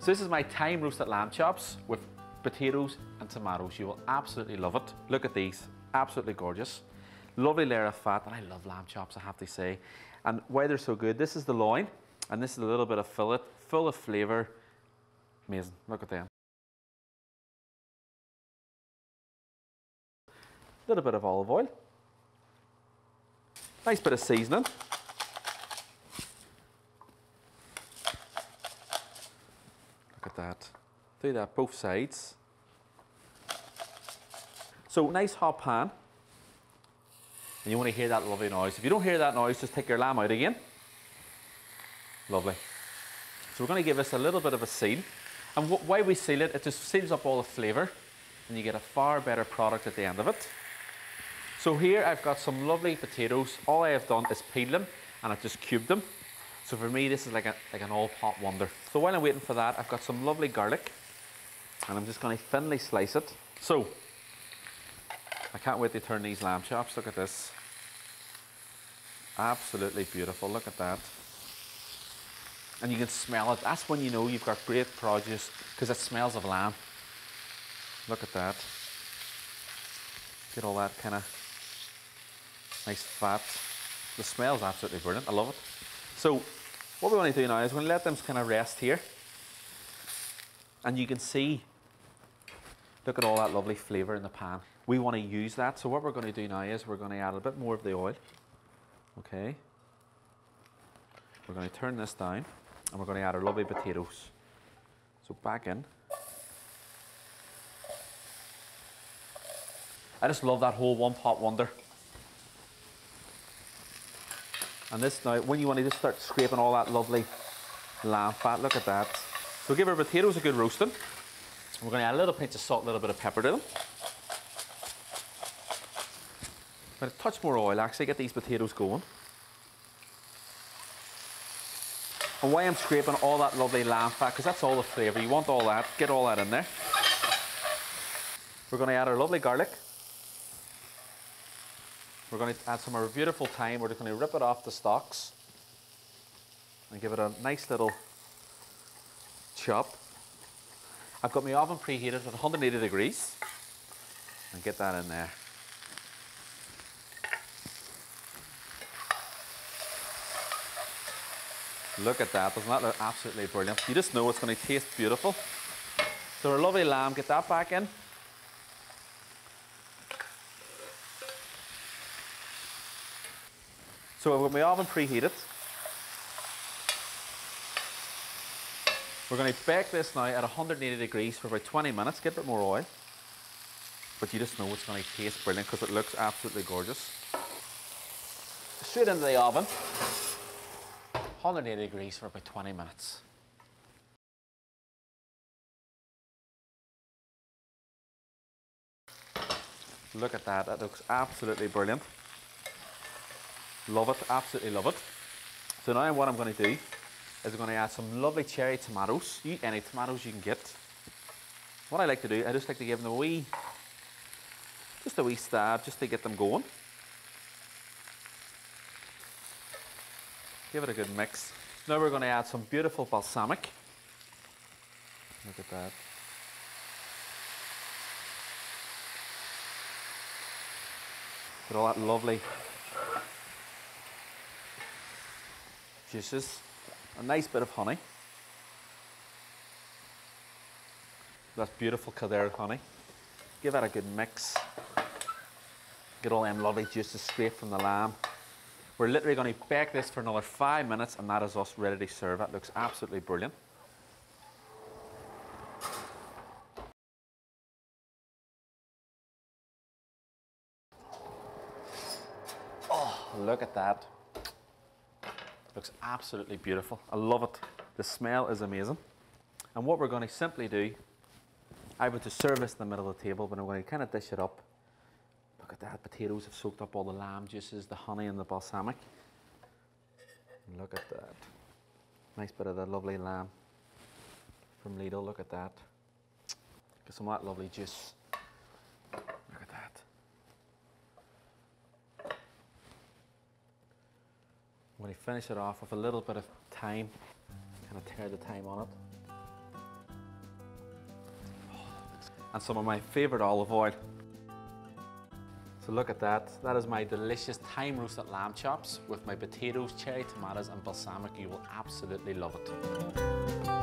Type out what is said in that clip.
So this is my thyme roasted lamb chops with potatoes and tomatoes. You will absolutely love it. Look at these, absolutely gorgeous. Lovely layer of fat, and I love lamb chops, I have to say. And why they're so good, this is the loin, and this is a little bit of fillet, full of flavour. Amazing, look at them. A little bit of olive oil. Nice bit of seasoning. Look at that. Do that both sides. So nice hot pan. And you want to hear that lovely noise. If you don't hear that noise, just take your lamb out again. Lovely. So we're going to give this a little bit of a seal. And why we seal it, it just seals up all the flavour and you get a far better product at the end of it. So here I've got some lovely potatoes. All I have done is peel them and I've just cubed them. So for me this is like an all-pot wonder. So while I'm waiting for that, I've got some lovely garlic and I'm just going to thinly slice it. So I can't wait to turn these lamb chops. Look at this. Absolutely beautiful. Look at that. And you can smell it. That's when you know you've got great produce, because it smells of lamb. Look at that. Get all that kind of nice fat. The smell's absolutely brilliant. I love it. So what we want to do now is we're going to let them kind of rest here. And you can see, look at all that lovely flavour in the pan. We want to use that. So what we're going to do now is we're going to add a bit more of the oil. Okay. We're going to turn this down and we're going to add our lovely potatoes. So back in. I just love that whole one pot wonder. And this now, when you want to just start scraping all that lovely lamb fat, look at that. So give our potatoes a good roasting. We're going to add a little pinch of salt, a little bit of pepper to them. But a touch more oil, actually, get these potatoes going. And why I'm scraping all that lovely lamb fat, because that's all the flavour. You want all that, get all that in there. We're going to add our lovely garlic. We're going to add some of our beautiful thyme. We're just going to rip it off the stalks and give it a nice little chop. I've got my oven preheated at 180 degrees and get that in there. Look at that, doesn't that look absolutely brilliant? You just know it's going to taste beautiful. So our lovely lamb, get that back in. So I've got my oven preheated. We're going to bake this now at 180 degrees for about 20 minutes, get a bit more oil. But you just know it's going to taste brilliant because it looks absolutely gorgeous. Straight into the oven. 180 degrees for about 20 minutes. Look at that, that looks absolutely brilliant. Love it, absolutely love it. So now what I'm going to do is I'm going to add some lovely cherry tomatoes. You eat any tomatoes you can get. What I like to do, I just like to give them just a wee stab, just to get them going. Give it a good mix. Now we're going to add some beautiful balsamic. Look at that. Get all that lovely juices. A nice bit of honey. That's beautiful Kildare honey. Give that a good mix. Get all them lovely juices straight from the lamb. We're literally going to bake this for another 5 minutes and that is us ready to serve. That looks absolutely brilliant. Oh, look at that. Looks absolutely beautiful. I love it. The smell is amazing. And what we're going to simply do, I would just serve this in the middle of the table, but I'm going to kind of dish it up. Look at that, potatoes have soaked up all the lamb juices, the honey and the balsamic. And look at that. Nice bit of that lovely lamb from Lidl, look at that. Get some of that lovely juice. Look at that. I'm going to finish it off with a little bit of thyme. Kind of tear the thyme on it. and some of my favourite olive oil. So look at that. That is my delicious thyme roasted lamb chops with my potatoes, cherry tomatoes and balsamic. You will absolutely love it.